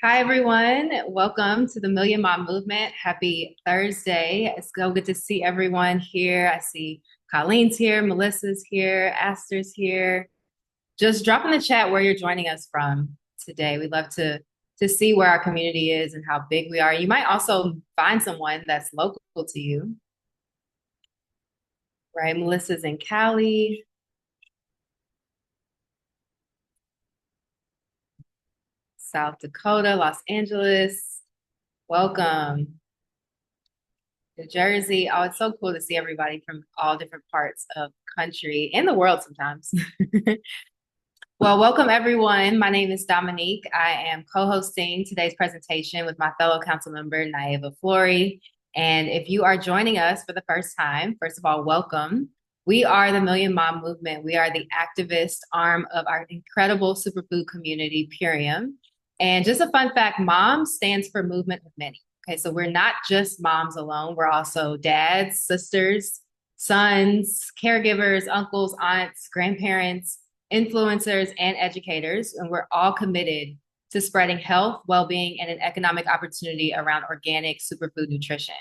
Hi, everyone. Welcome to the Million Mom Movement. Happy Thursday. It's so good to see everyone here. I see Colleen's here, Melissa's here, Aster's here. Just drop in the chat where you're joining us from today. We'd love to see where our community is and how big we are. You might also find someone that's local to you, right? Melissa's in Cali, South Dakota, Los Angeles. Welcome. New Jersey. Oh, it's so cool to see everybody from all different parts of the country and the world sometimes. Well, welcome everyone. My name is Dominique. I am co-hosting today's presentation with my fellow council member, Naeva Flory. And if you are joining us for the first time, first of all, welcome. We are the Million Mom Movement. We are the activist arm of our incredible superfood community, Purium. And just a fun fact, MOM stands for Movement of Many. Okay, so we're not just moms alone. We're also dads, sisters, sons, caregivers, uncles, aunts, grandparents, influencers, and educators. And we're all committed to spreading health, well-being, and an economic opportunity around organic superfood nutrition.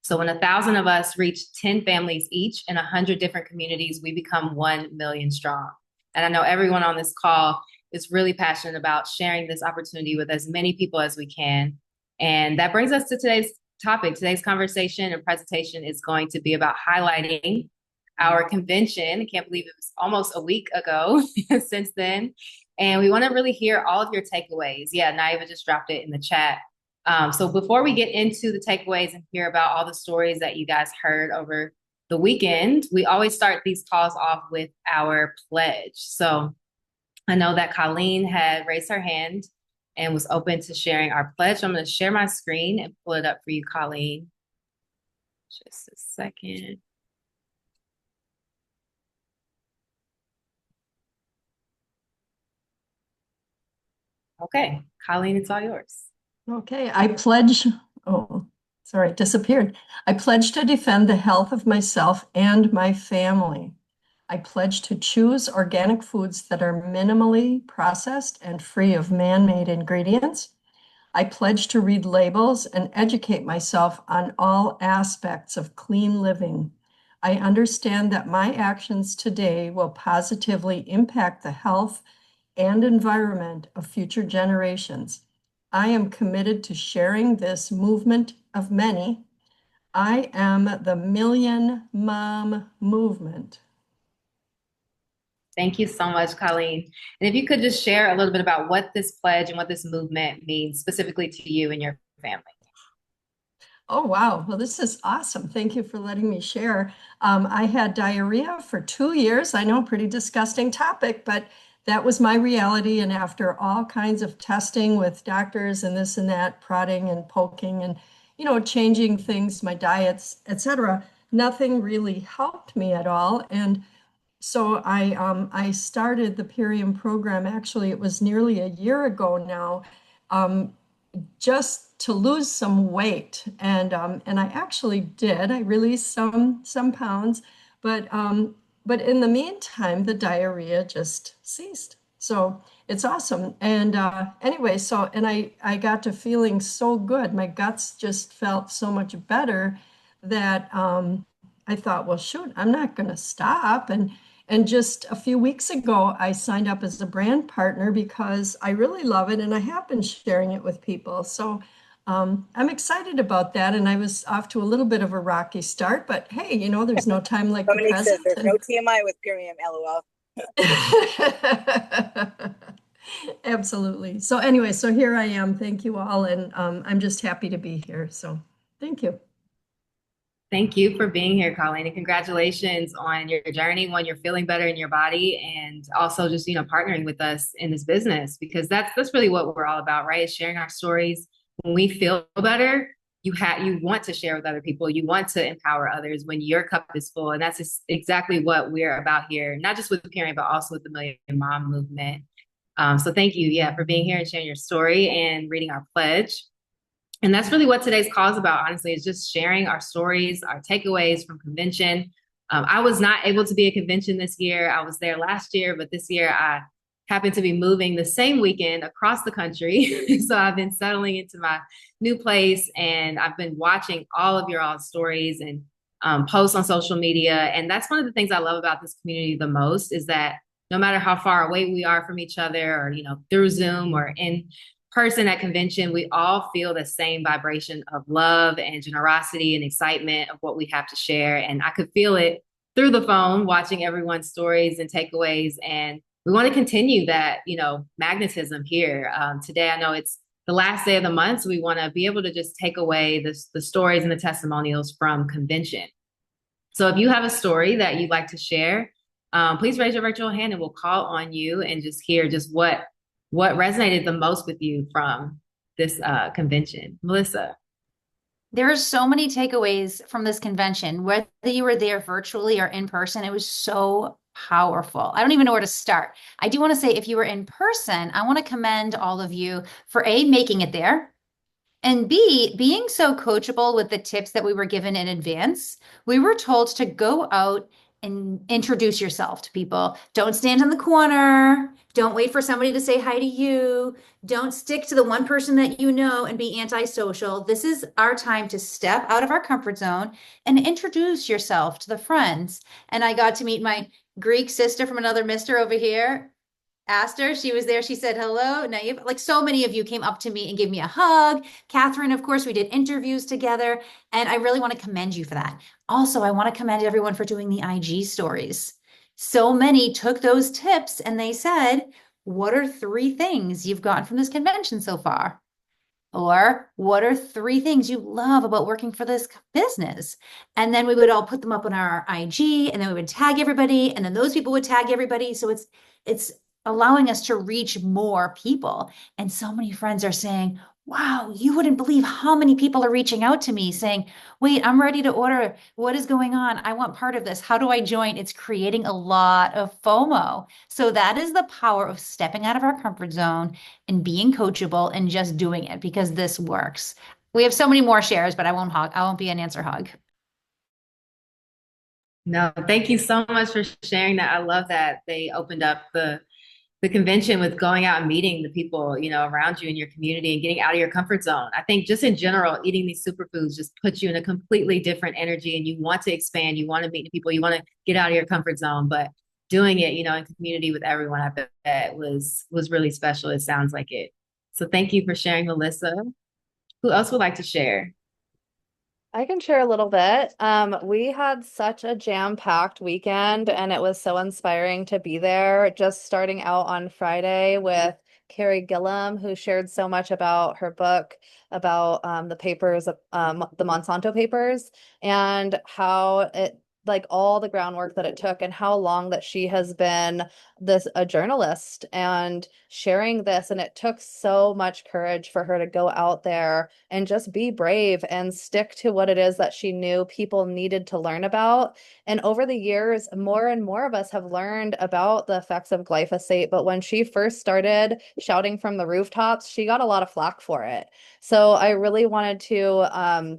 So when 1,000 of us reach 10 families each in 100 different communities, we become 1 million strong. And I know everyone on this call is really passionate about sharing this opportunity with as many people as we can. And that brings us to today's topic. Today's conversation and presentation is going to be about highlighting our convention. I can't believe it was almost a week ago since then. And we want to really hear all of your takeaways. Yeah, Naiva just dropped it in the chat. So before we get into the takeaways and hear about all the stories that you guys heard over the weekend, we always start these calls off with our pledge. So I know that Colleen had raised her hand and was open to sharing our pledge. I'm going to share my screen and pull it up for you, Colleen. Just a second. Okay, Colleen, it's all yours. Okay, I pledge, oh, sorry, it disappeared. I pledge to defend the health of myself and my family. I pledge to choose organic foods that are minimally processed and free of man-made ingredients. I pledge to read labels and educate myself on all aspects of clean living. I understand that my actions today will positively impact the health and environment of future generations. I am committed to sharing this movement of many. I am the Million Mom Movement. Thank you so much, Colleen. And if you could just share a little bit about what this pledge and what this movement means specifically to you and your family. Oh, wow. Well, this is awesome. Thank you for letting me share. I had diarrhea for 2 years. I know, pretty disgusting topic, but that was my reality. And after all kinds of testing with doctors and this and that, prodding and poking and, changing things, my diets, etc., nothing really helped me at all. And so I started the Purium program. Actually, it was nearly a year ago now. Just to lose some weight, and I actually did. I released some pounds, but in the meantime, the diarrhea just ceased. So it's awesome. And anyway, I got to feeling so good. My guts just felt so much better that I thought, well, shoot, I'm not going to stop. And just a few weeks ago, I signed up as a brand partner because I really love it and I have been sharing it with people. So I'm excited about that. And I was off to a little bit of a rocky start, but hey, there's no time like the Dominique says present. there's no TMI with Purium, LOL. Absolutely. So anyway, so here I am. Thank you all. And I'm just happy to be here. So thank you. Thank you for being here, Colleen, and congratulations on your journey when you're feeling better in your body and also just, partnering with us in this business because that's really what we're all about, right? Is sharing our stories. When we feel better, you want to share with other people. You want to empower others when your cup is full. And that's just exactly what we're about here, not just with the parent, but also with the Million Mom Movement. So thank you, yeah, for being here and sharing your story and reading our pledge. And that's really what today's call is about, honestly, is just sharing our stories, our takeaways from convention. I was not able to be at convention this year. I was there last year, but this year I happen to be moving the same weekend across the country. So I've been settling into my new place, and I've been watching all of your all stories and posts on social media. And that's one of the things I love about this community the most is that no matter how far away we are from each other, or through Zoom or in person at convention, we all feel the same vibration of love and generosity and excitement of what we have to share. And I could feel it through the phone, watching everyone's stories and takeaways. And we want to continue that, magnetism here. Today, I know it's the last day of the month, so we want to be able to just take away the stories and the testimonials from convention. So if you have a story that you'd like to share, please raise your virtual hand and we'll call on you and just hear just what resonated the most with you from this convention. Melissa. There are so many takeaways from this convention, whether you were there virtually or in person. It was so powerful. I don't even know where to start. I do want to say, if you were in person, I want to commend all of you for A, making it there, and B, being so coachable with the tips that we were given in advance. We were told to go out and introduce yourself to people. Don't stand in the corner. Don't wait for somebody to say hi to you. Don't stick to the one person that you know and be antisocial. This is our time to step out of our comfort zone and introduce yourself to the friends. And I got to meet my Greek sister from another mister over here. Asked her, she was there. She said hello. Naive, like so many of you came up to me and gave me a hug. Catherine, of course, we did interviews together. And I really want to commend you for that. Also, I want to commend everyone for doing the IG stories. So many took those tips and they said, what are 3 things you've gotten from this convention so far? Or what are 3 things you love about working for this business? And then we would all put them up on our IG, and then we would tag everybody, and then those people would tag everybody. So it's allowing us to reach more people. And so many friends are saying, wow, you wouldn't believe how many people are reaching out to me saying, wait, I'm ready to order. What is going on? I want part of this. How do I join? It's creating a lot of FOMO. So that is the power of stepping out of our comfort zone and being coachable and just doing it, because this works. We have so many more shares, but I won't be an answer hog. No, thank you so much for sharing that. I love that they opened up the convention with going out and meeting the people, around you in your community and getting out of your comfort zone. I think just in general, eating these superfoods just puts you in a completely different energy, and you want to expand, you want to meet people, you want to get out of your comfort zone, but doing it, in community with everyone, I bet was really special. It sounds like it. So thank you for sharing, Melissa. Who else would like to share? I can share a little bit. We had such a jam-packed weekend, and it was so inspiring to be there. Just starting out on Friday with Carrie Gillum, who shared so much about her book, about the papers, the Monsanto papers, and how it, like all the groundwork that it took, and how long that she has been a journalist and sharing this. And it took so much courage for her to go out there and just be brave and stick to what it is that she knew people needed to learn about. And over the years, more and more of us have learned about the effects of glyphosate. But when she first started shouting from the rooftops, she got a lot of flack for it. So I really wanted to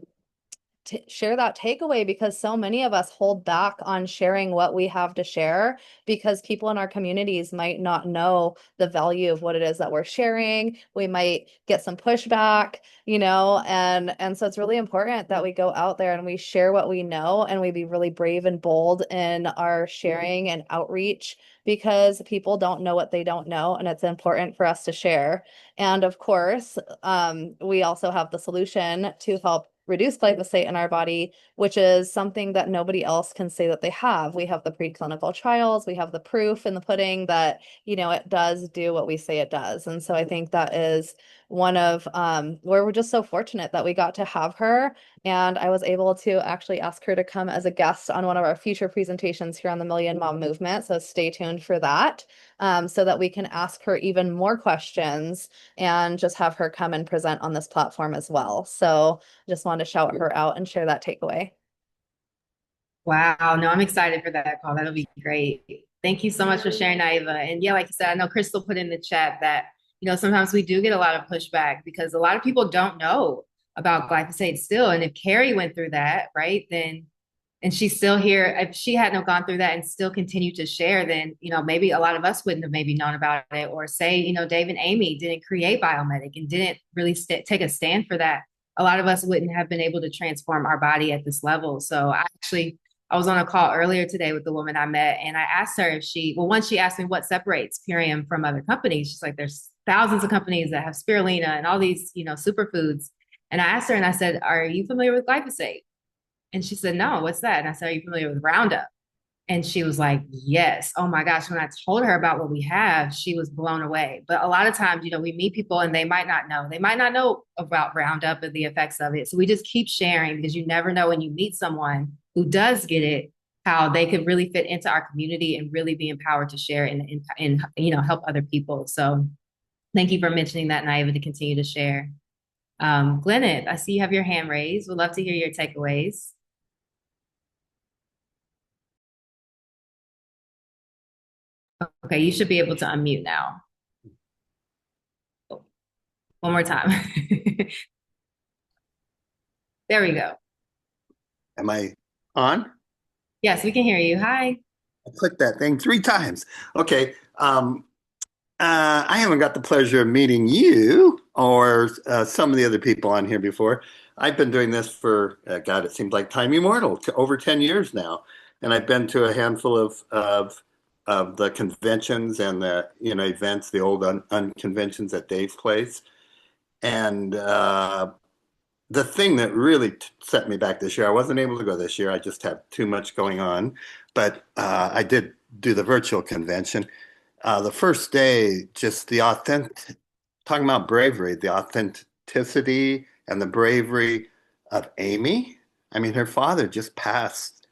share that takeaway, because so many of us hold back on sharing what we have to share because people in our communities might not know the value of what it is that we're sharing. We might get some pushback, and so it's really important that we go out there and we share what we know, and we be really brave and bold in our sharing and outreach, because people don't know what they don't know, and it's important for us to share. And of course, we also have the solution to help reduce glyphosate in our body, which is something that nobody else can say that they have. We have the preclinical trials, we have the proof in the pudding that, it does do what we say it does. And so I think that is one of where we're just so fortunate that we got to have her. And I was able to actually ask her to come as a guest on one of our future presentations here on the Million Mom Movement. So stay tuned for that, so that we can ask her even more questions and just have her come and present on this platform as well. So just wanted to shout her out and share that takeaway. Wow, no, I'm excited for that call. That'll be great. Thank you so much for sharing, Naiva. And yeah, like you said, I know Crystal put in the chat that, sometimes we do get a lot of pushback because a lot of people don't know about glyphosate still. And if Carrie went through that, right, then and she's still here. If she hadn't have gone through that and still continued to share, then, maybe a lot of us wouldn't have maybe known about it. Or say, Dave and Amy didn't create Biomedic and didn't really take a stand for that. A lot of us wouldn't have been able to transform our body at this level. So I was on a call earlier today with the woman I met, and I asked her if once she asked me what separates Purium from other companies. She's like, there's thousands of companies that have spirulina and all these, superfoods. And I asked her and I said, are you familiar with glyphosate? And she said, no, what's that? And I said, are you familiar with Roundup? And she was like, yes. Oh my gosh. When I told her about what we have, she was blown away. But a lot of times, we meet people and they might not know. They might not know about Roundup and the effects of it. So we just keep sharing, because you never know when you meet someone who does get it, how they could really fit into our community and really be empowered to share and help other people. So thank you for mentioning that, Naiva, to continue to share. Gwyneth, I see you have your hand raised. We'd love to hear your takeaways. Okay, you should be able to unmute now. One more time. There we go. Am I on? Yes, we can hear you. Hi. I clicked that thing 3 times. Okay. I haven't got the pleasure of meeting you or some of the other people on here before. I've been doing this for, God, it seems like time immortal, to over 10 years now. And I've been to a handful of the conventions and the events, the old unconventions at Dave's place. And the thing that really set me back this year, I wasn't able to go this year. I just have too much going on. But I did do the virtual convention. The first day, just talking about bravery, the authenticity and the bravery of Amy. I mean, her father just passed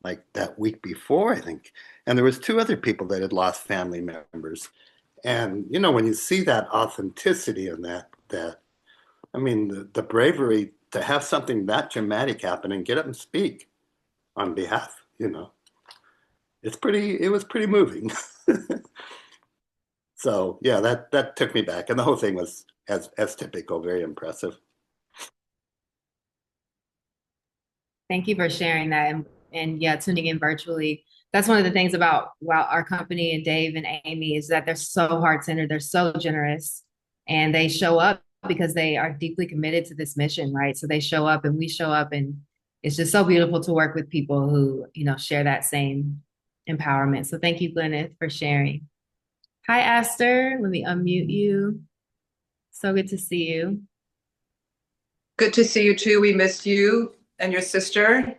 like that week before, I think. And there was 2 other people that had lost family members. And, when you see that authenticity in that, I mean, the bravery to have something that dramatic happen and get up and speak on behalf, it was pretty moving. So yeah, that took me back, and the whole thing was as typical, very impressive. Thank you for sharing that, and yeah, tuning in virtually. That's one of the things about our company and Dave and Amy, is that they're so heart-centered, they're so generous, and they show up because they are deeply committed to this mission, right? So they show up and we show up, and it's just so beautiful to work with people who, share that same empowerment. So thank you, Gwyneth, for sharing. Hi, Esther. Let me unmute you. So good to see you. Good to see you too. We missed you and your sister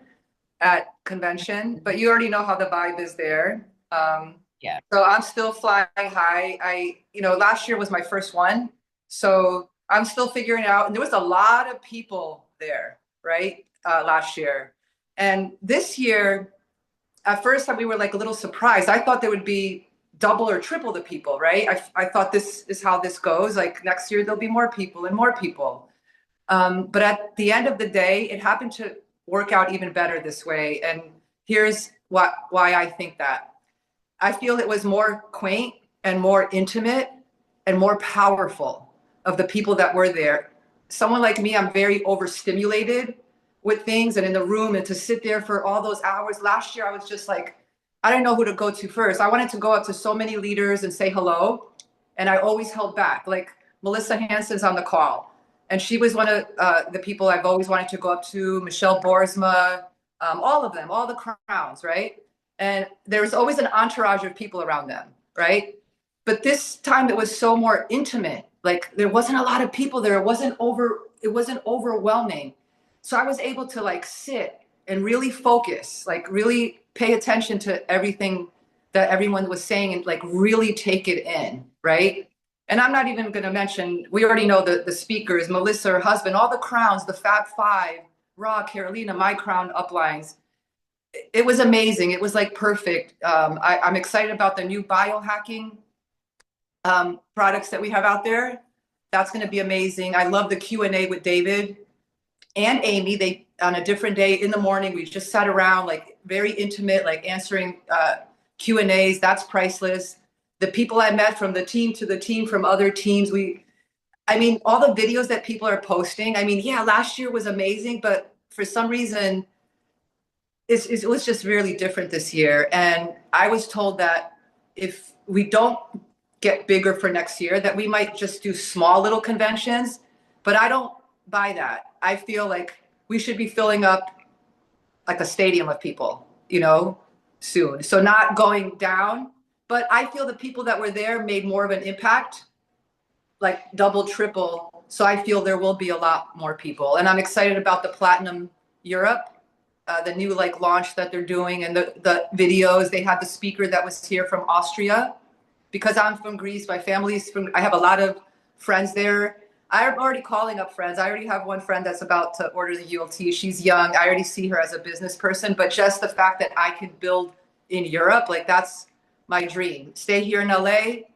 at convention, but you already know how the vibe is there. Yeah. So I'm still flying high. Last year was my first one, so I'm still figuring it out. And there was a lot of people there, right? Last year. And this year, at first we were like a little surprised. I thought there would be double or triple the people, right? I thought this is how this goes. Like next year, there'll be more people and more people. But at the end of the day, it happened to work out even better this way. And here's why I think that. I feel it was more quaint and more intimate and more powerful of the people that were there. Someone like me, I'm very overstimulated with things and in the room, and to sit there for all those hours. Last year, I was just like, I didn't know who to go to first. I wanted to go up to so many leaders and say hello. And I always held back. Like Melissa Hansen's on the call. And she was one of the people I've always wanted to go up to. Michelle Borsma, all of them, all the crowns, right? And there was always an entourage of people around them, right? But this time it was so more intimate. Like there wasn't a lot of people there. It wasn't overwhelming. So I was able to like sit and really focus, like really pay attention to everything that everyone was saying and like really take it in, right? And I'm not even going to mention, we already know the speakers, Melissa, her husband, all the crowns, the Fab Five, Ra, Carolina, my crown uplines. It was amazing. It was like perfect. I'm excited about the new biohacking products that we have out there. That's going to be amazing. I love the Q&A with David and Amy. They, on a different day in the morning, we just sat around, like very intimate, like answering Q&As. That's priceless. The people I met from the team to the team from other teams, all the videos that people are posting. Yeah, last year was amazing, but for some reason, it was just really different this year. And I was told that if we don't get bigger for next year, that we might just do small little conventions. But I don't buy that. I feel like we should be filling up like a stadium of people, soon. So not going down, but I feel the people that were there made more of an impact, like double, triple. So I feel there will be a lot more people. And I'm excited about the Platinum Europe, the new like launch that they're doing and the videos. They had the speaker that was here from Austria because I'm from Greece. My family's from, I have a lot of friends there. I'm already calling up friends. I already have one friend that's about to order the ULT. She's young. I already see her as a business person, but just the fact that I can build in Europe, like that's my dream. Stay here in LA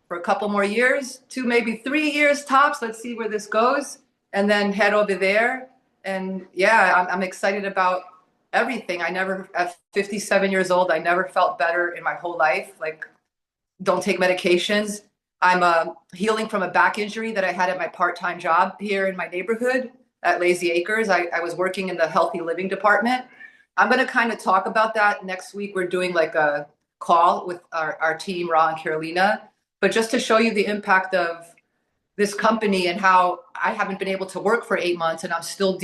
for a couple more years, 2, maybe 3 years tops. Let's see where this goes, and then head over there. And yeah, I'm excited about everything. I never, at 57 years old, I never felt better in my whole life. Like, don't take medications. I'm healing from a back injury that I had at my part-time job here in my neighborhood at Lazy Acres. I was working in the healthy living department. I'm going to kind of talk about that next week. We're doing like a call with our team, Ra and Carolina, but just to show you the impact of this company and how I haven't been able to work for 8 months and I'm still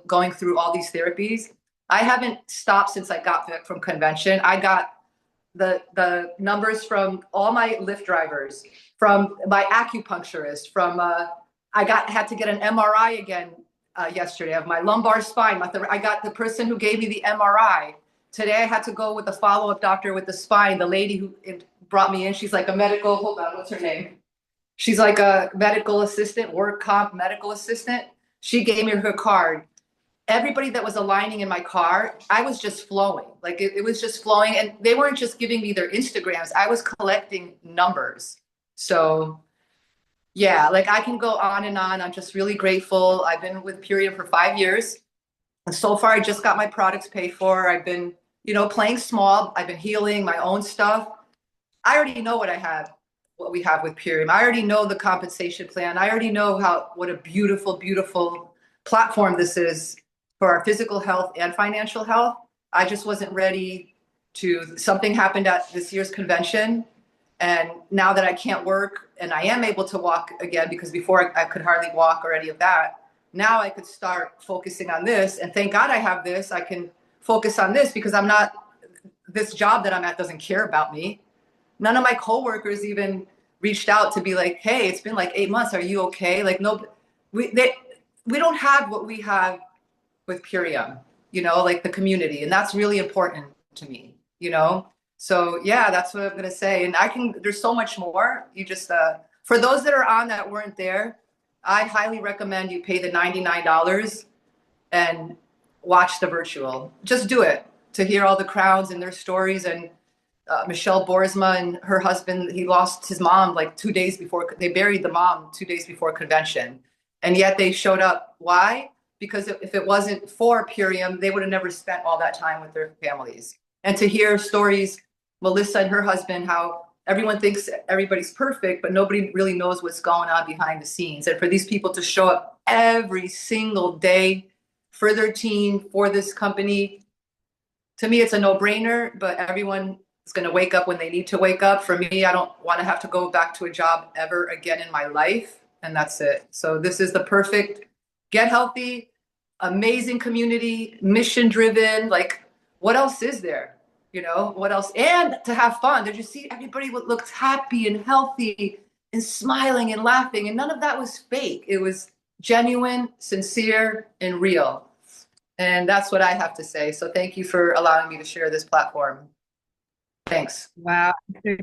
going through all these therapies. I haven't stopped since I got back from convention. I got the numbers from all my Lyft drivers, from my acupuncturist, from had to get an MRI again yesterday of my lumbar spine. I got the person who gave me the MRI. Today I had to go with the follow-up doctor with the spine. The lady who brought me in, she's like a medical, hold on, what's her name? She's like a medical assistant, work comp medical assistant. She gave me her card. Everybody that was aligning in my car, I was just flowing. Like it was just flowing. And they weren't just giving me their Instagrams. I was collecting numbers. So yeah, like I can go on and on. I'm just really grateful. I've been with Purium for 5 years. And so far, I just got my products paid for. I've been, playing small. I've been healing my own stuff. I already know what we have with Purium. I already know the compensation plan. I already know what a beautiful, beautiful platform this is for our physical health and financial health. I just wasn't ready something happened at this year's convention. And now that I can't work and I am able to walk again, because before I could hardly walk or any of that, now I could start focusing on this. And thank God I have this. I can focus on this because this job that I'm at doesn't care about me. None of my coworkers even reached out to be like, hey, it's been like 8 months. Are you okay? Like, no, we don't have what we have with Purium, like the community. And that's really important to me. So yeah, that's what I'm going to say. And there's so much more. You just, for those that are on that weren't there, I highly recommend you pay the $99 and watch the virtual. Just do it to hear all the crowds and their stories. And Michelle Boersma and her husband, he lost his mom like 2 days before. They buried the mom 2 days before convention. And yet they showed up. Why? Because if it wasn't for Purium, they would have never spent all that time with their families. And to hear stories, Melissa and her husband, how everyone thinks everybody's perfect, but nobody really knows what's going on behind the scenes. And for these people to show up every single day for their team, for this company, to me, it's a no-brainer, but everyone is going to wake up when they need to wake up. For me, I don't want to have to go back to a job ever again in my life. And that's it. So this is the perfect get healthy, amazing community, mission driven. Like, what else is there? What else? And to have fun. Did you see everybody looked happy and healthy and smiling and laughing? And none of that was fake. It was genuine, sincere, and real. And that's what I have to say. So thank you for allowing me to share this platform. Thanks. Wow.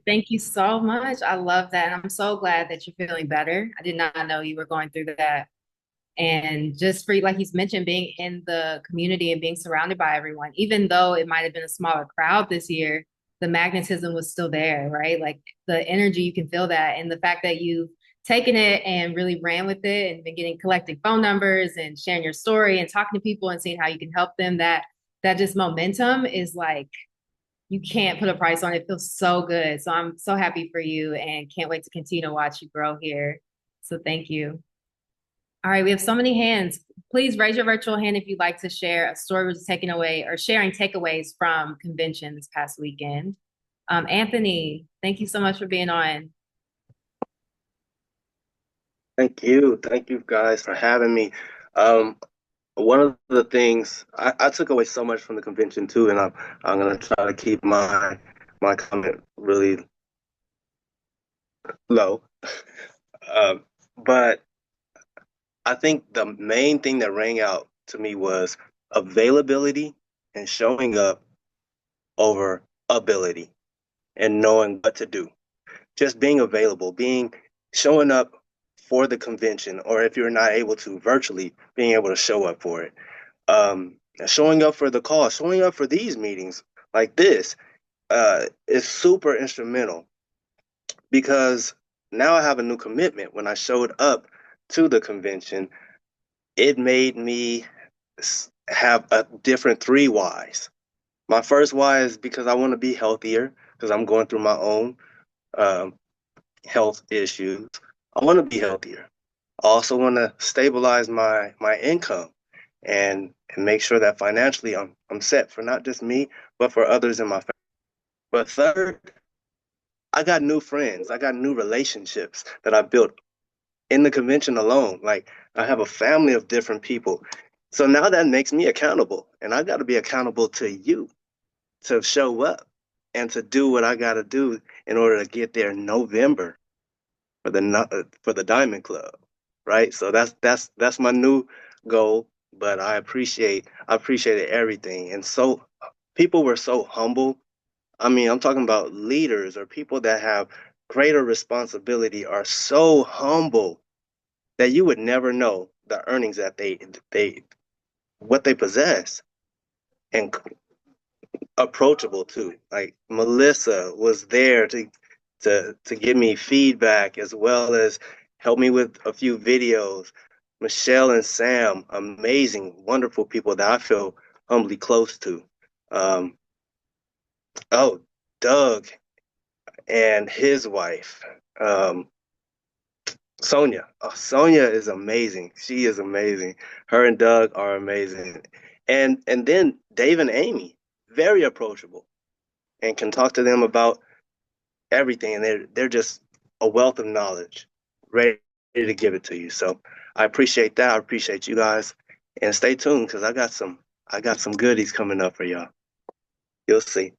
Thank you so much. I love that. I'm so glad that you're feeling better. I did not know you were going through that. And just for, like he's mentioned, being in the community and being surrounded by everyone, even though it might have been a smaller crowd this year, the magnetism was still there, right? Like the energy, you can feel that. And the fact that you've taken it and really ran with it and been collecting phone numbers and sharing your story and talking to people and seeing how you can help them, that just momentum is like, you can't put a price on it. It feels so good. So I'm so happy for you and can't wait to continue to watch you grow here. So thank you. All right, we have so many hands. Please raise your virtual hand if you'd like to share a story was taken away or sharing takeaways from convention this past weekend. Anthony, thank you so much for being on. Thank you. Thank you guys for having me. Um, One of the things I took away so much from the convention too, and I'm gonna try to keep my comment really low. Um, but I think the main thing that rang out to me was availability and showing up over ability and knowing what to do. Just being available, being showing up for the convention, or if you're not able to virtually, being able to show up for it. Showing up for the cause, showing up for these meetings like this is super instrumental because now I have a new commitment. When I showed up to the convention, it made me have a different three whys. My first why is because I want to be healthier because I'm going through my own um, health issues. I want to be healthier. I also want to stabilize my income and make sure that financially I'm set for not just me, but for others in my family. But third, I got new friends. I got new relationships that I built in the convention alone. Like I have a family of different people. So now that makes me accountable. And I got to be accountable to you to show up and to do what I got to do in order to get there in November for the Diamond Club, right? So that's my new goal. But I appreciated everything, and so people were so humble. I mean, I'm talking about leaders or people that have greater responsibility are so humble that you would never know the earnings that they what they possess, and approachable too. Like Melissa was there to give me feedback as well as help me with a few videos. Michelle and Sam, amazing, wonderful people that I feel humbly close to. Um, oh, Doug and his wife, um, Sonia. Oh, Sonia is amazing. She is amazing. Her and Doug are amazing. And then Dave and Amy, very approachable and can talk to them about everything, and they're just a wealth of knowledge, ready to give it to you. So I appreciate that. I appreciate you guys, and stay tuned because I got some goodies coming up for y'all. You'll see.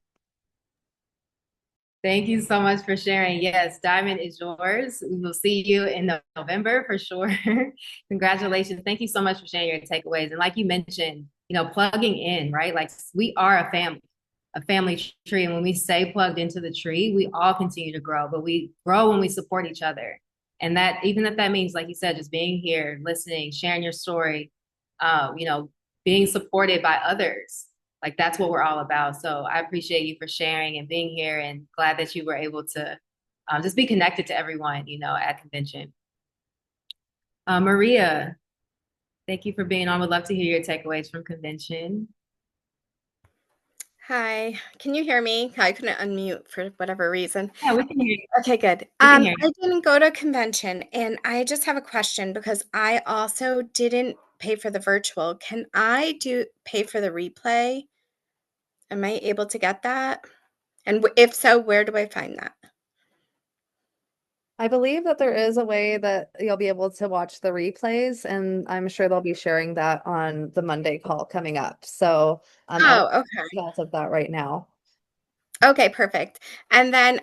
Thank you so much for sharing. Yes, Diamond is yours. We will see you in November for sure. Congratulations. Thank you so much for sharing your takeaways. And like you mentioned, plugging in, right? Like we are a family tree. And when we stay plugged into the tree, we all continue to grow, but we grow when we support each other. And that, even if that means, like you said, just being here, listening, sharing your story, being supported by others. Like that's what we're all about. So I appreciate you for sharing and being here, and glad that you were able to just be connected to everyone, at convention. Maria, thank you for being on. Would love to hear your takeaways from convention. Hi, can you hear me? I couldn't unmute for whatever reason. Yeah, we can hear you. Okay, good. We can hear you. I didn't go to a convention, and I just have a question because I also didn't pay for the virtual. Can I pay for the replay? Am I able to get that? And if so, where do I find that? I believe that there is a way that you'll be able to watch the replays, and I'm sure they'll be sharing that on the Monday call coming up. So I don't Oh, okay. know of that right now. Okay, perfect. And then,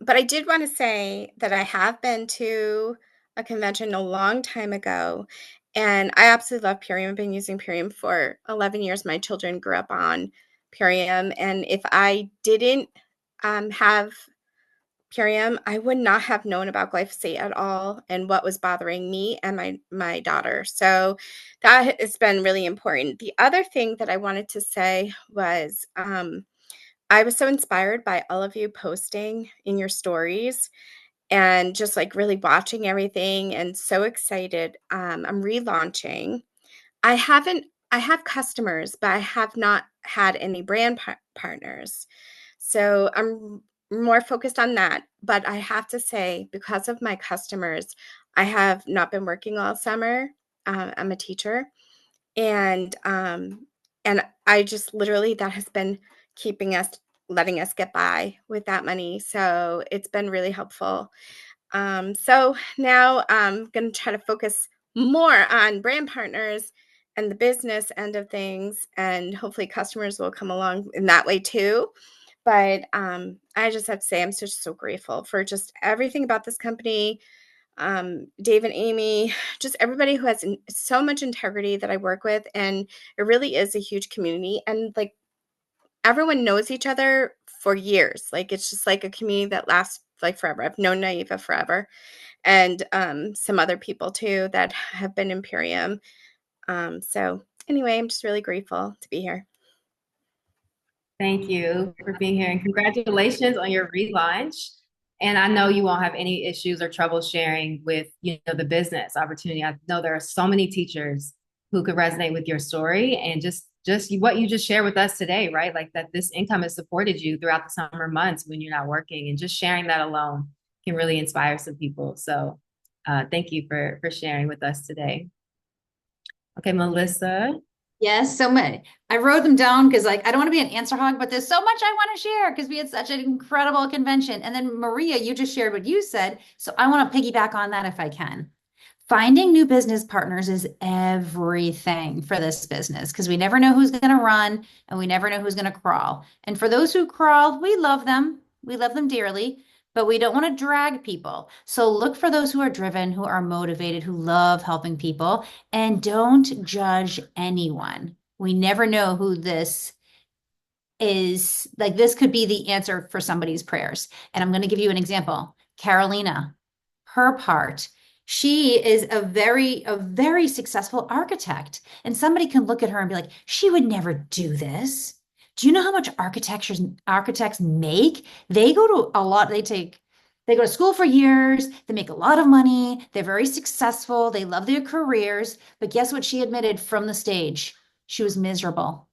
but I did want to say that I have been to a convention a long time ago, and I absolutely love Purium. I've been using Purium for 11 years. My children grew up on Purium, and if I didn't have Purium, I would not have known about glyphosate at all and what was bothering me and my daughter. So that has been really important. The other thing that I wanted to say was, I was so inspired by all of you posting in your stories and just like really watching everything and so excited. I'm relaunching. I haven't, I have customers, but I have not had any brand partners. So I'm more focused on that. But I have to say, because of my customers, I have not been working all summer. I'm a teacher, and I just literally that has been keeping us letting us get by with that money. So it's been really helpful. So now I'm going to try to focus more on brand partners and the business end of things, and hopefully customers will come along in that way too. But I just have to say, I'm so grateful for just everything about this company. Dave and Amy, just everybody who has so much integrity that I work with. And it really is a huge community. And like everyone knows each other for years. Like it's just like a community that lasts like forever. I've known Naiva forever, and some other people too that have been in Purium. So anyway, I'm just really grateful to be here. Thank you for being here and congratulations on your relaunch. And I know you won't have any issues or trouble sharing with, the business opportunity. I know there are so many teachers who could resonate with your story and just what you just shared with us today, right? Like that this income has supported you throughout the summer months when you're not working, and just sharing that alone can really inspire some people. So thank you for sharing with us today. Okay, Melissa. Yes, so many. I wrote them down because like I don't want to be an answer hog, but there's so much I want to share because we had such an incredible convention. And then Maria, you just shared what you said. So I want to piggyback on that if I can. Finding new business partners is everything for this business because we never know who's going to run and we never know who's going to crawl. And for those who crawl, we love them. We love them dearly, but we don't want to drag people. So look for those who are driven, who are motivated, who love helping people, and don't judge anyone. We never know who this is. Like this could be the answer for somebody's prayers. And I'm going to give you an example. Carolina, her part, she is a very successful architect. And somebody can look at her and be like, she would never do this. Do you know how much architects make? They go to a lot, they go to school for years, they make a lot of money, they're very successful, they love their careers. But guess what she admitted from the stage? She was miserable.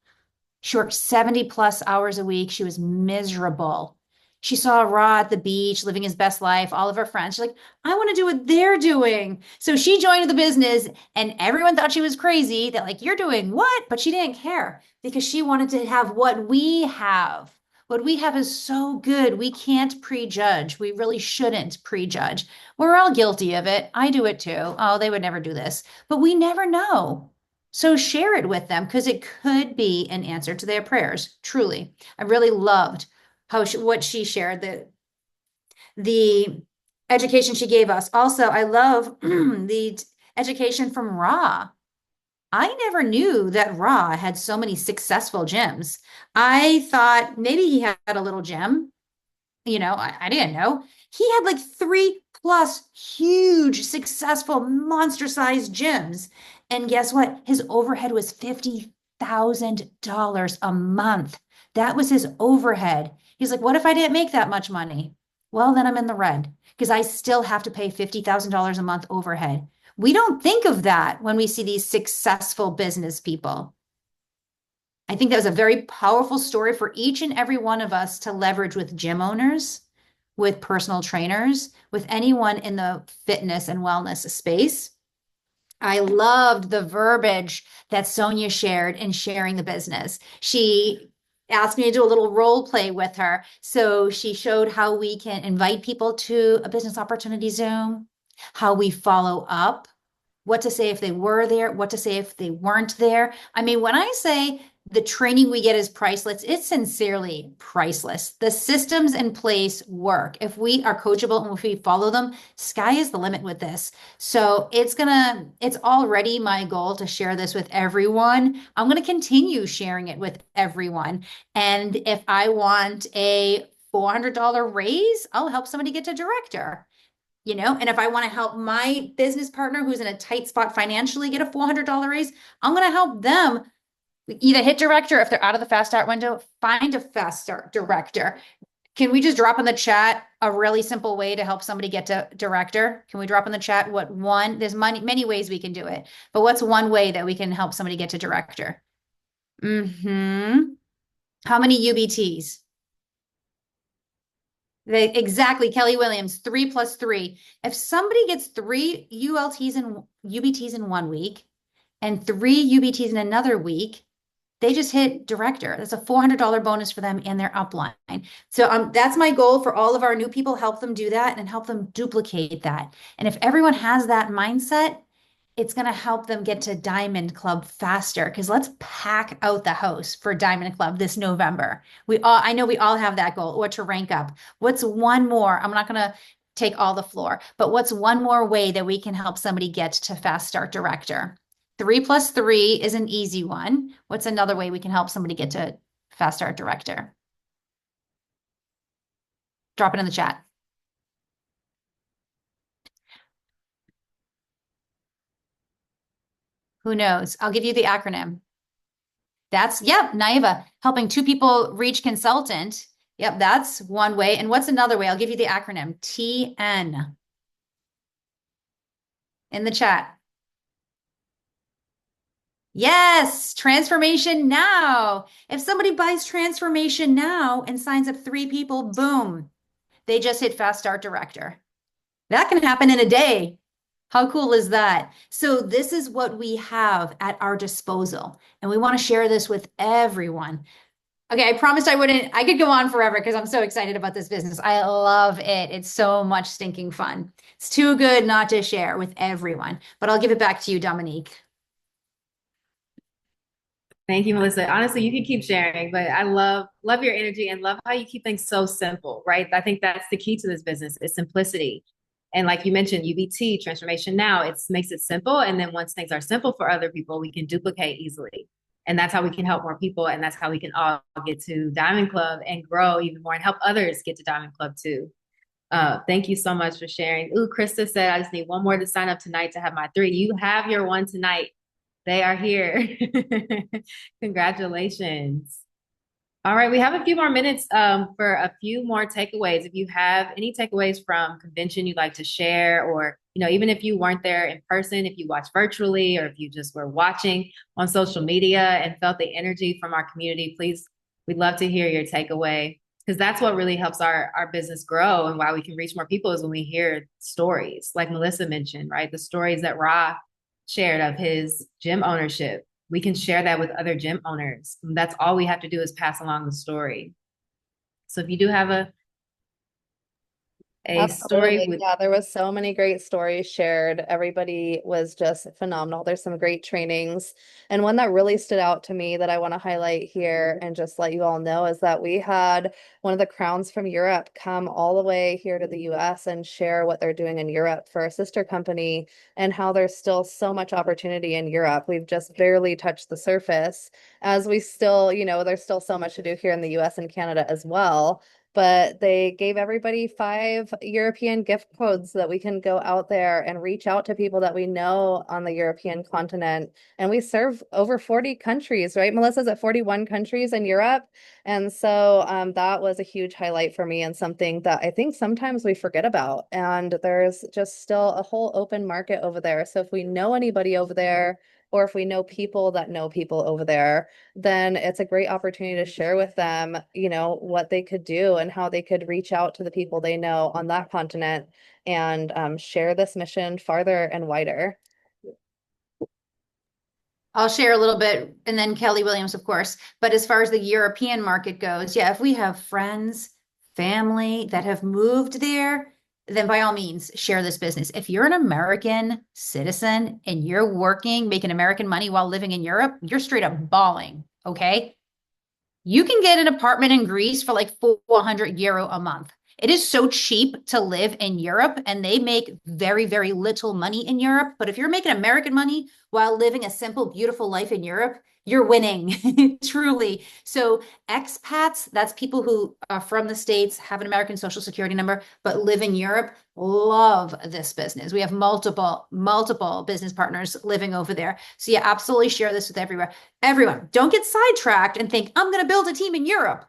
She worked 70 plus hours a week. She was miserable. She saw Ra at the beach, living his best life, all of her friends. She's like, I want to do what they're doing. So she joined the business and everyone thought she was crazy. That like, you're doing what? But she didn't care because she wanted to have what we have. What we have is so good. We can't prejudge. We really shouldn't prejudge. We're all guilty of it. I do it too. Oh, they would never do this. But we never know. So share it with them because it could be an answer to their prayers. Truly, I really loved what she shared, the education she gave us. Also, I love the education from Ra. I never knew that Ra had so many successful gyms. I thought maybe he had a little gym. I didn't know. He had like 3+ huge, successful, monster-sized gyms. And guess what? His overhead was $50,000 a month. That was his overhead. He's like, what if I didn't make that much money? Well, then I'm in the red because I still have to pay $50,000 a month overhead. We don't think of that when we see these successful business people. I think that was a very powerful story for each and every one of us to leverage with gym owners, with personal trainers, with anyone in the fitness and wellness space. I loved the verbiage that Sonia shared in sharing the business. She asked me to do a little role play with her. So she showed how we can invite people to a business opportunity Zoom, how we follow up, what to say if they were there, what to say if they weren't there. I mean, when I say the training we get is priceless, it's sincerely priceless. The systems in place work. If we are coachable and if we follow them, sky is the limit with this. So it's already my goal to share this with everyone. I'm going to continue sharing it with everyone. And if I want a $400 raise, I'll help somebody get to director. And if I want to help my business partner who's in a tight spot financially get a $400 raise, I'm going to help them either hit director if they're out of the fast start window, find a fast start director. Can we just drop in the chat a really simple way to help somebody get to director? Can we drop in the chat there's many ways we can do it, but what's one way that we can help somebody get to director? How many UBTs? Exactly, Kelly Williams, 3 + 3. If somebody gets 3 ULTs and UBTs in 1 week and 3 UBTs in another week, they just hit director. That's a $400 bonus for them and their upline. So that's my goal for all of our new people, help them do that and help them duplicate that. And if everyone has that mindset, it's going to help them get to Diamond Club faster because let's pack out the house for Diamond Club this November. I know we all have that goal or to rank up. What's one more? I'm not going to take all the floor, but what's one more way that we can help somebody get to Fast Start Director? 3 + 3 is an easy one. What's another way we can help somebody get to Fast Start Director? Drop it in the chat. Who knows? I'll give you the acronym. Yep, Naiva, helping 2 people reach consultant. Yep, that's one way. And what's another way? I'll give you the acronym TN in the chat. Yes, Transformation Now. If somebody buys Transformation Now and signs up 3 people, boom, they just hit Fast Start Director. That can happen in a day. How cool is that? So this is what we have at our disposal, and we want to share this with everyone. Okay, I promised I wouldn't. I could go on forever because I'm so excited about this business. I love it. It's so much stinking fun. It's too good not to share with everyone. But I'll give it back to you, Dominique. Thank you, Melissa. Honestly, you can keep sharing, but I love your energy and love how you keep things so simple, right? I think that's the key to this business is simplicity. And like you mentioned, UBT, Transformation Now, it makes it simple. And then once things are simple for other people, we can duplicate easily. And that's how we can help more people. And that's how we can all get to Diamond Club and grow even more and help others get to Diamond Club too. Thank you so much for sharing. Ooh, Krista said, I just need one more to sign up tonight to have my 3. You have your one tonight. They are here. Congratulations. All right, we have a few more minutes for a few more takeaways. If you have any takeaways from convention you'd like to share, or even if you weren't there in person, if you watched virtually, or if you just were watching on social media and felt the energy from our community, please, we'd love to hear your takeaway because that's what really helps our business grow and why we can reach more people is when we hear stories like Melissa mentioned, right? The stories that Ra shared of his gym ownership. We can share that with other gym owners. And that's all we have to do is pass along the story. So if you do have a story Absolutely. with Yeah, there was so many great stories shared. Everybody was just phenomenal. There's some great trainings. And one that really stood out to me that I want to highlight here and just let you all know is that we had one of the crowns from Europe come all the way here to the US and share what they're doing in Europe for a sister company and how there's still so much opportunity in Europe. We've just barely touched the surface as we still, there's still so much to do here in the US and Canada as well. But they gave everybody 5 European gift codes so that we can go out there and reach out to people that we know on the European continent. And we serve over 40 countries, right? Melissa's at 41 countries in Europe. And so that was a huge highlight for me and something that I think sometimes we forget about. And there's just still a whole open market over there. So if we know anybody over there, or if we know people that know people over there, then it's a great opportunity to share with them, what they could do and how they could reach out to the people they know on that continent and share this mission farther and wider. I'll share a little bit and then Kelly Williams, of course. But as far as the European market goes, yeah, if we have friends, family that have moved there, then by all means, share this business. If you're an American citizen and you're working, making American money while living in Europe, you're straight up balling, okay? You can get an apartment in Greece for like 400 euro a month. It is so cheap to live in Europe, and they make very, very little money in Europe. But if you're making American money while living a simple, beautiful life in Europe, you're winning, truly. So expats, that's people who are from the States, have an American Social Security number, but live in Europe, love this business. We have multiple business partners living over there. So yeah, absolutely share this with everyone. Don't get sidetracked and think, I'm going to build a team in Europe.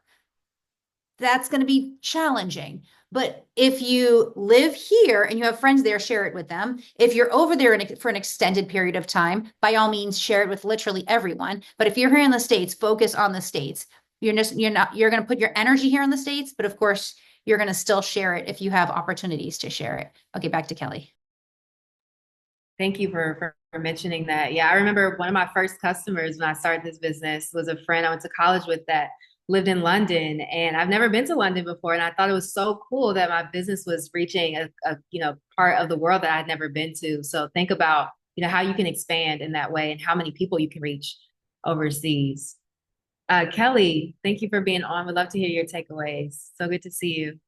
That's going to be challenging. But if you live here and you have friends there, share it with them. If you're over there for an extended period of time, by all means, share it with literally everyone. But if you're here in the States, focus on the States. You're going to put your energy here in the States, but of course, you're going to still share it if you have opportunities to share it. Okay, back to Kelly. Thank you for mentioning that. Yeah, I remember one of my first customers when I started this business was a friend I went to college with that lived in London, and I've never been to London before, and I thought it was so cool that my business was reaching a part of the world that I'd never been to. So think about how you can expand in that way and how many people you can reach overseas. Kelly, thank you for being on. We'd love to hear your takeaways. So good to see you.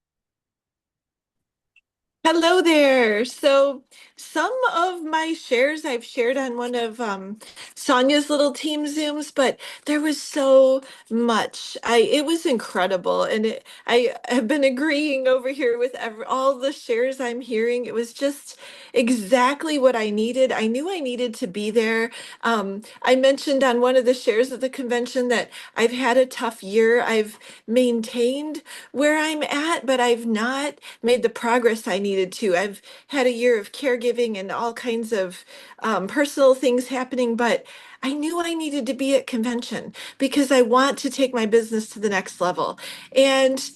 Hello there. So some of my shares I've shared on one of Sonia's little team Zooms, but there was so much. It was incredible, and I have been agreeing over here with all the shares I'm hearing. It was just exactly what I needed. I knew I needed to be there. I mentioned on one of the shares of the convention that I've had a tough year. I've maintained where I'm at, but I've not made the progress I needed to. I've had a year of caregiving and all kinds of personal things happening, but I knew I needed to be at convention because I want to take my business to the next level. And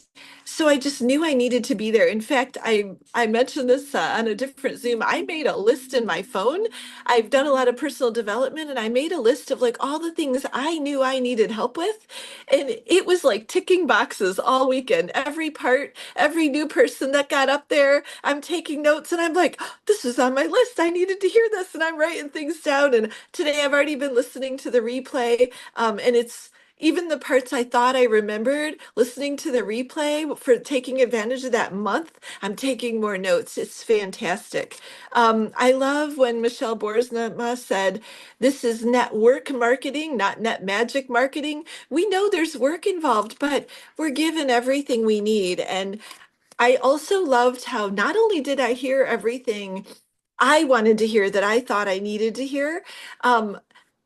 so I just knew I needed to be there. In fact, I mentioned this on a different Zoom. I made a list in my phone. I've done a lot of personal development, and I made a list of like all the things I knew I needed help with. And it was like ticking boxes all weekend. Every part, every new person that got up there, I'm taking notes, and I'm like, "Oh, this was on my list. I needed to hear this." And I'm writing things down. And today I've already been listening to the replay. And it's even the parts I thought I remembered, listening to the replay for taking advantage of that month, I'm taking more notes. It's fantastic. I love when Michelle Borsnama said, "This is network marketing, not net magic marketing." We know there's work involved, but we're given everything we need. And I also loved how not only did I hear everything I wanted to hear that I thought I needed to hear, um,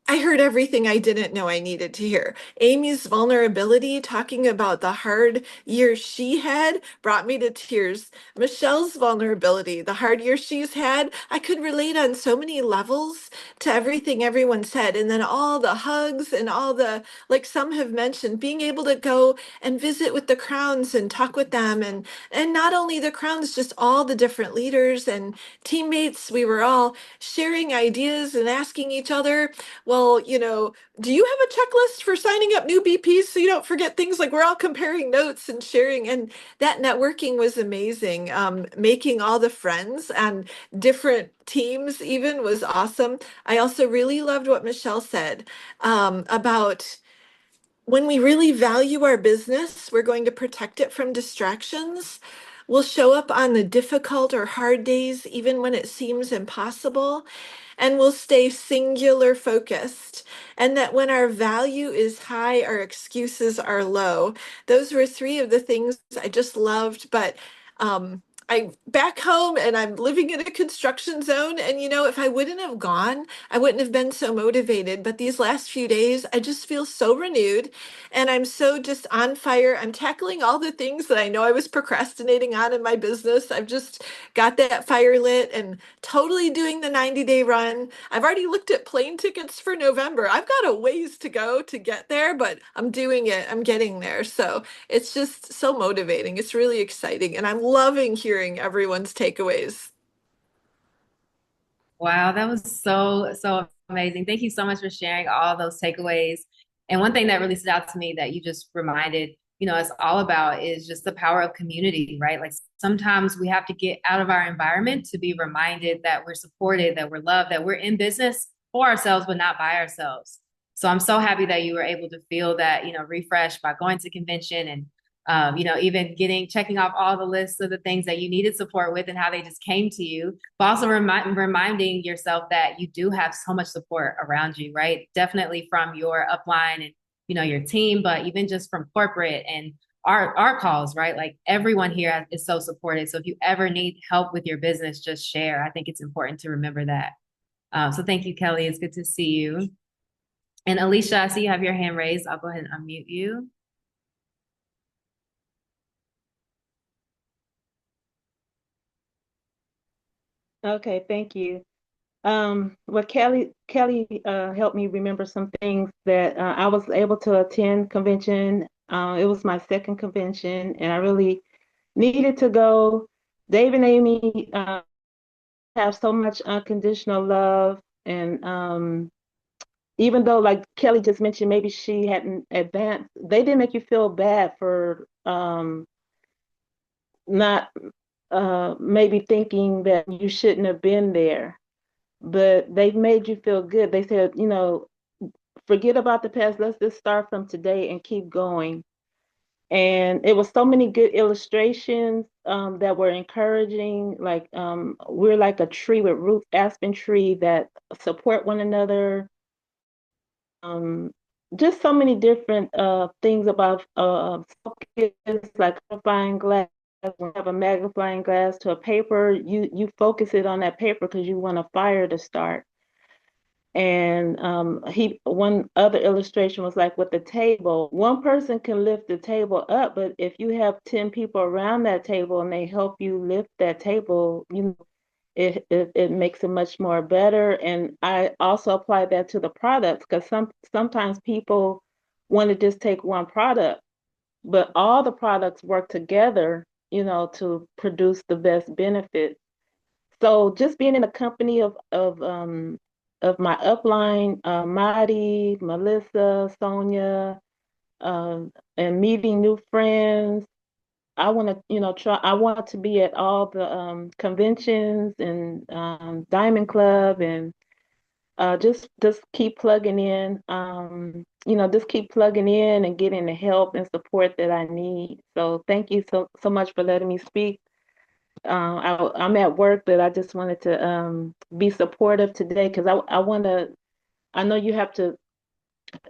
I heard everything I didn't know I needed to hear. Amy's vulnerability, talking about the hard year she had, brought me to tears. Michelle's vulnerability, the hard year she's had, I could relate on so many levels to everything everyone said. And then all the hugs and all the, like some have mentioned, being able to go and visit with the crowns and talk with them. And not only the crowns, just all the different leaders and teammates. We were all sharing ideas and asking each other, well, do you have a checklist for signing up new BPs so you don't forget things? Like we're all comparing notes and sharing, and that networking was amazing. Making all the friends and different teams even was awesome. I also really loved what Michelle said about when we really value our business, we're going to protect it from distractions. We'll show up on the difficult or hard days, even when it seems impossible, and we'll stay singular focused. And that when our value is high, our excuses are low. Those were three of the things I just loved. But I'm back home and I'm living in a construction zone. And if I wouldn't have gone, I wouldn't have been so motivated. But these last few days, I just feel so renewed and I'm so just on fire. I'm tackling all the things that I know I was procrastinating on in my business. I've just got that fire lit and totally doing the 90-day run. I've already looked at plane tickets for November. I've got a ways to go to get there, but I'm doing it. I'm getting there. So it's just so motivating. It's really exciting. And I'm loving hearing everyone's takeaways. Wow, that was so amazing. Thank you so much for sharing all those takeaways. And one thing that really stood out to me that you just reminded, us all about is just the power of community, right? Like sometimes we have to get out of our environment to be reminded that we're supported, that we're loved, that we're in business for ourselves, but not by ourselves. So I'm so happy that you were able to feel that, refresh by going to convention and even checking off all the lists of the things that you needed support with and how they just came to you, but also reminding yourself that you do have so much support around you, right? Definitely from your upline and, your team, but even just from corporate and our calls, right? Like everyone here is so supported. So if you ever need help with your business, just share. I think it's important to remember that. So thank you, Kelly. It's good to see you. And Alicia, I see you have your hand raised. I'll go ahead and unmute you. Okay, thank you. Well, Kelly helped me remember some things that I was able to attend convention. It was my second convention, and I really needed to go. Dave and Amy have so much unconditional love, and even though, like Kelly just mentioned, maybe she hadn't advanced, they didn't make you feel bad for not maybe thinking that you shouldn't have been there, but they've made you feel good. They said, forget about the past. Let's just start from today and keep going. And it was so many good illustrations that were encouraging. Like we're like a tree with roots, aspen tree that support one another. Um, just so many different things about focus, like magnifying glass. When you have a magnifying glass to a paper, you focus it on that paper because you want a fire to start. And one other illustration was like with the table. One person can lift the table up, but if you have 10 people around that table and they help you lift that table, it makes it much more better. And I also apply that to the products because sometimes people want to just take one product, but all the products work together, to produce the best benefit. So just being in the company of my upline, Madi, Melissa, Sonia, and meeting new friends. I want to, try. I want to be at all the conventions and Diamond Club, and just keep plugging in. Just keep plugging in and getting the help and support that I need. So thank you so much for letting me speak. I'm at work, but I just wanted to be supportive today because I want to. I know you have to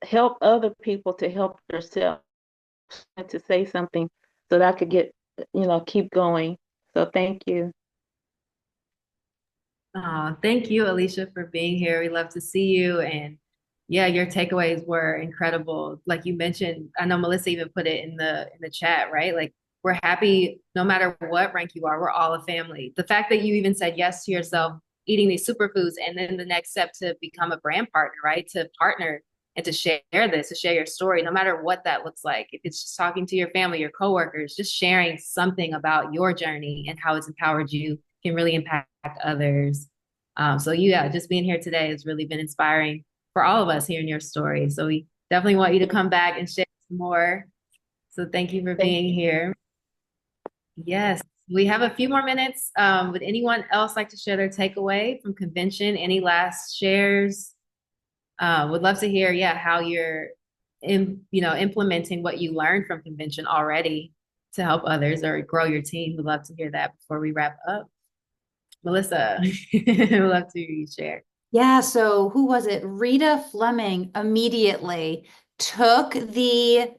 help other people to help yourself, and to say something so that I could keep going. So thank you. Thank you, Alicia, for being here. We love to see you. And yeah, your takeaways were incredible. Like you mentioned, I know Melissa even put it in the chat, right? Like we're happy no matter what rank you are, we're all a family. The fact that you even said yes to yourself eating these superfoods and then the next step to become a brand partner, right? To partner and to share this, to share your story, no matter what that looks like. If it's just talking to your family, your coworkers, just sharing something about your journey and how it's empowered you can really impact others. So yeah, just being here today has really been inspiring for all of us hearing your story. So we definitely want you to come back and share some more. So thank you for Thank being you. here. Yes, we have a few more minutes. Would anyone else like to share their takeaway from convention? Any last shares? Would love to hear, yeah, how you're implementing what you learned from convention already to help others or grow your team. Would love to hear that before we wrap up. Melissa, would love to hear you share. Yeah, so who was it? Rita Fleming immediately took the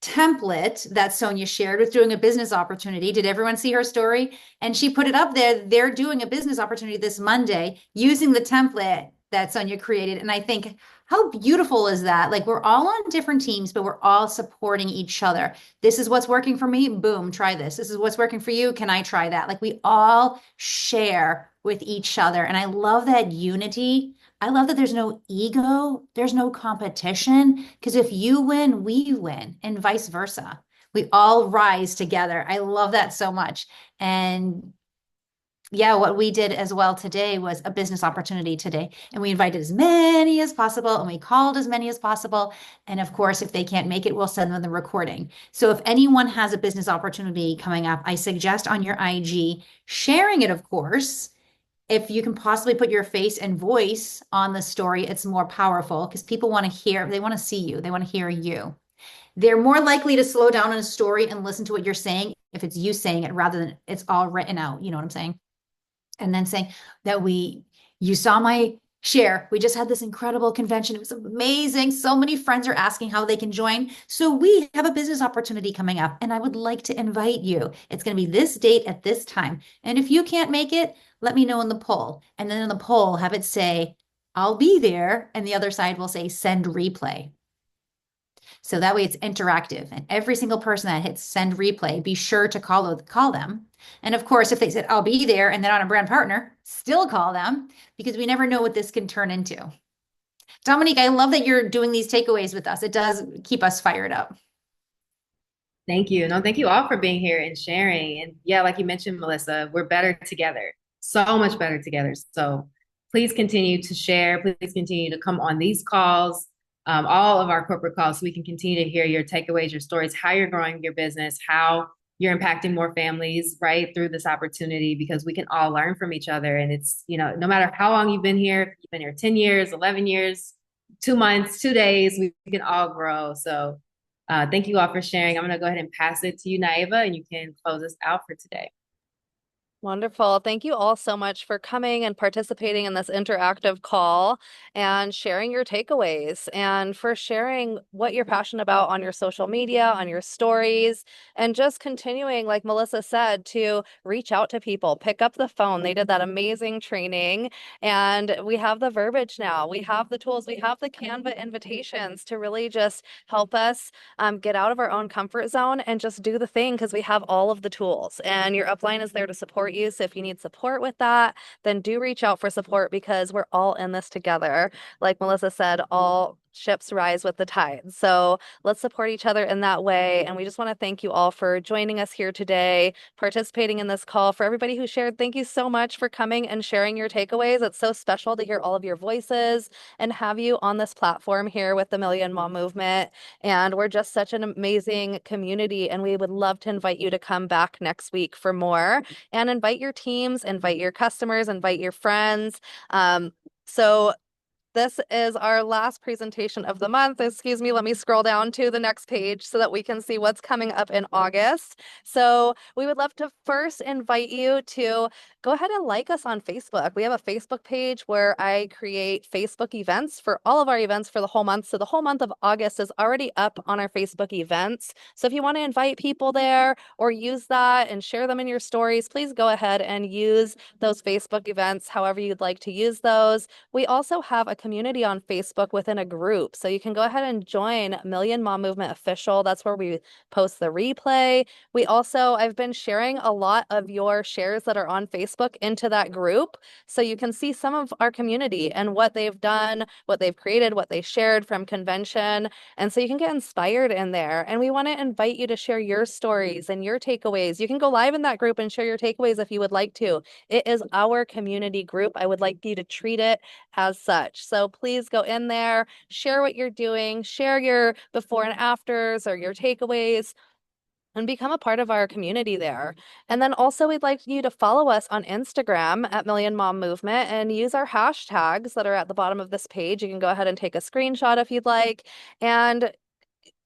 template that Sonia shared with doing a business opportunity. Did everyone see her story? And she put it up there. They're doing a business opportunity this Monday using the template that Sonia created. And I think, how beautiful is that? Like we're all on different teams, but we're all supporting each other. This is what's working for me. Boom, try this. This is what's working for you. Can I try that? Like we all share with each other. And I love that unity. I love that there's no ego, there's no competition, because if you win, we win, and vice versa. We all rise together. I love that so much. And yeah, what we did as well today was a business opportunity today. And we invited as many as possible and we called as many as possible. And of course, if they can't make it, we'll send them the recording. So if anyone has a business opportunity coming up, I suggest on your IG sharing it, of course. If you can possibly put your face and voice on the story, it's more powerful because people want to hear, they want to see you, they want to hear you. They're more likely to slow down on a story and listen to what you're saying if it's you saying it rather than it's all written out. You know what I'm saying? And then saying that you saw my share. We just had this incredible convention. It was amazing. So many friends are asking how they can join. So we have a business opportunity coming up, and I would like to invite you. It's going to be this date at this time. And if you can't make it, let me know in the poll. And then in the poll, have it say, I'll be there. And the other side will say, send replay. So that way it's interactive. And every single person that hits send replay, be sure to call them. And of course, if they said, I'll be there and they're not a brand partner, still call them because we never know what this can turn into. Dominique, I love that you're doing these takeaways with us. It does keep us fired up. Thank you. No, thank you all for being here and sharing. And yeah, like you mentioned, Melissa, we're better together, so much better together. So please continue to share. Please continue to come on these calls, all of our corporate calls, so we can continue to hear your takeaways, your stories, how you're growing your business, how you're impacting more families right through this opportunity, because we can all learn from each other. And it's, no matter how long you've been here, if you've been here 10 years, 11 years, 2 months, 2 days, we can all grow. So thank you all for sharing. I'm going to go ahead and pass it to you, Naiva, and you can close us out for today. Wonderful. Thank you all so much for coming and participating in this interactive call and sharing your takeaways and for sharing what you're passionate about on your social media, on your stories, and just continuing, like Melissa said, to reach out to people, pick up the phone. They did that amazing training, and we have the verbiage now. We have the tools, we have the Canva invitations to really just help us get out of our own comfort zone and just do the thing, because we have all of the tools, and your upline is there to support you. So if you need support with that, then do reach out for support, because we're all in this together. Like Melissa said, all ships rise with the tide. So let's support each other in that way. And we just want to thank you all for joining us here today, participating in this call. For everybody who shared, thank you so much for coming and sharing your takeaways. It's so special to hear all of your voices and have you on this platform here with the Million Mom Movement. And we're just such an amazing community, and we would love to invite you to come back next week for more, and invite your teams, invite your customers, invite your friends. So this is our last presentation of the month. Excuse me, let me scroll down to the next page so that we can see what's coming up in August. So we would love to first invite you to go ahead and like us on Facebook. We have a Facebook page where I create Facebook events for all of our events for the whole month. So the whole month of August is already up on our Facebook events. So if you want to invite people there or use that and share them in your stories, please go ahead and use those Facebook events however you'd like to use those. We also have a community on Facebook within a group. So you can go ahead and join Million Mom Movement Official. That's where we post the replay. I've been sharing a lot of your shares that are on Facebook into that group. So you can see some of our community and what they've done, what they've created, what they shared from convention. And so you can get inspired in there. And we want to invite you to share your stories and your takeaways. You can go live in that group and share your takeaways if you would like to. It is our community group. I would like you to treat it as such. So please go in there, share what you're doing, share your before and afters or your takeaways, and become a part of our community there. And then also we'd like you to follow us on Instagram at Million Mom Movement and use our hashtags that are at the bottom of this page. You can go ahead and take a screenshot if you'd like. And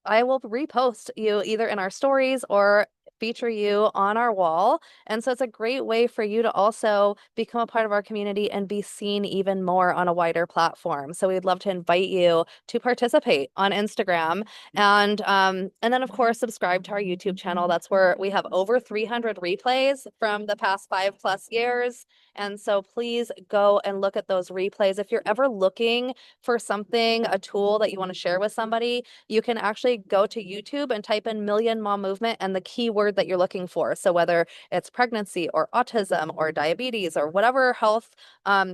I will repost you either in our stories or feature you on our wall. And so it's a great way for you to also become a part of our community and be seen even more on a wider platform. So we'd love to invite you to participate on Instagram. And then of course subscribe to our YouTube channel. That's where we have over 300 replays from the past 5+ years. And so please go and look at those replays. If you're ever looking for something, a tool that you want to share with somebody, you can actually go to YouTube and type in Million Mom Movement and the keyword that you're looking for. So whether it's pregnancy or autism or diabetes or whatever health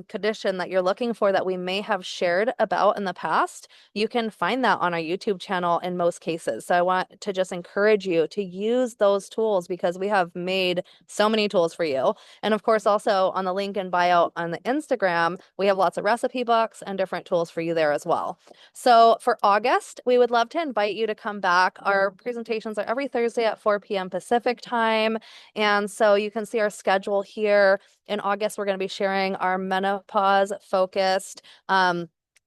condition that you're looking for that we may have shared about in the past, you can find that on our YouTube channel in most cases. So I want to just encourage you to use those tools, because we have made so many tools for you. And of course, also on the link in bio on the Instagram, we have lots of recipe books and different tools for you there as well. So for August, we would love to invite you to come back. Our presentations are every Thursday at 4 p.m. Pacific time. And so you can see our schedule here. In August, we're going to be sharing our menopause focused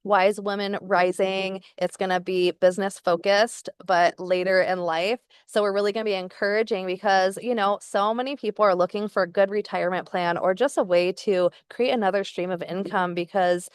Wise Women Rising. It's going to be business focused, but later in life. So we're really going to be encouraging, because, so many people are looking for a good retirement plan or just a way to create another stream of income, because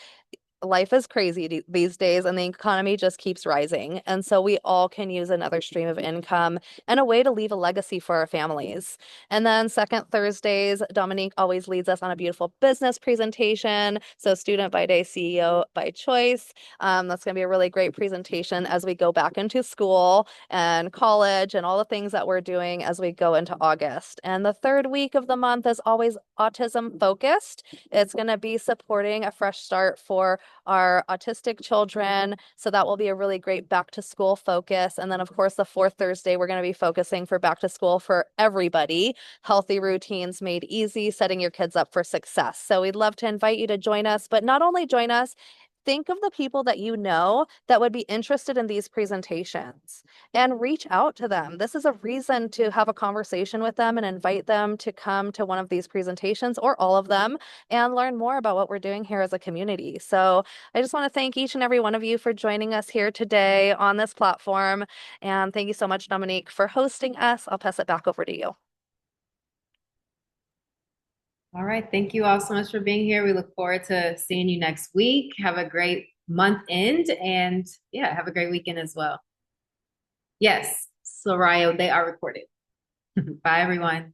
life is crazy these days and the economy just keeps rising. And so we all can use another stream of income and a way to leave a legacy for our families. And then second Thursdays, Dominique always leads us on a beautiful business presentation. So student by day, CEO by choice. That's going to be a really great presentation as we go back into school and college and all the things that we're doing as we go into August. And the third week of the month is always autism focused. It's going to be supporting a fresh start for our autistic children. So that will be a really great back to school focus. And then, of course, the fourth Thursday, we're going to be focusing for back to school for everybody. Healthy routines made easy, setting your kids up for success. So we'd love to invite you to join us, but not only join us, think of the people that you know that would be interested in these presentations and reach out to them. This is a reason to have a conversation with them and invite them to come to one of these presentations or all of them and learn more about what we're doing here as a community. So I just want to thank each and every one of you for joining us here today on this platform. And thank you so much, Dominique, for hosting us. I'll pass it back over to you. All right. Thank you all so much for being here. We look forward to seeing you next week. Have a great month end and yeah, have a great weekend as well. Yes, Soraya, they are recorded. Bye, everyone.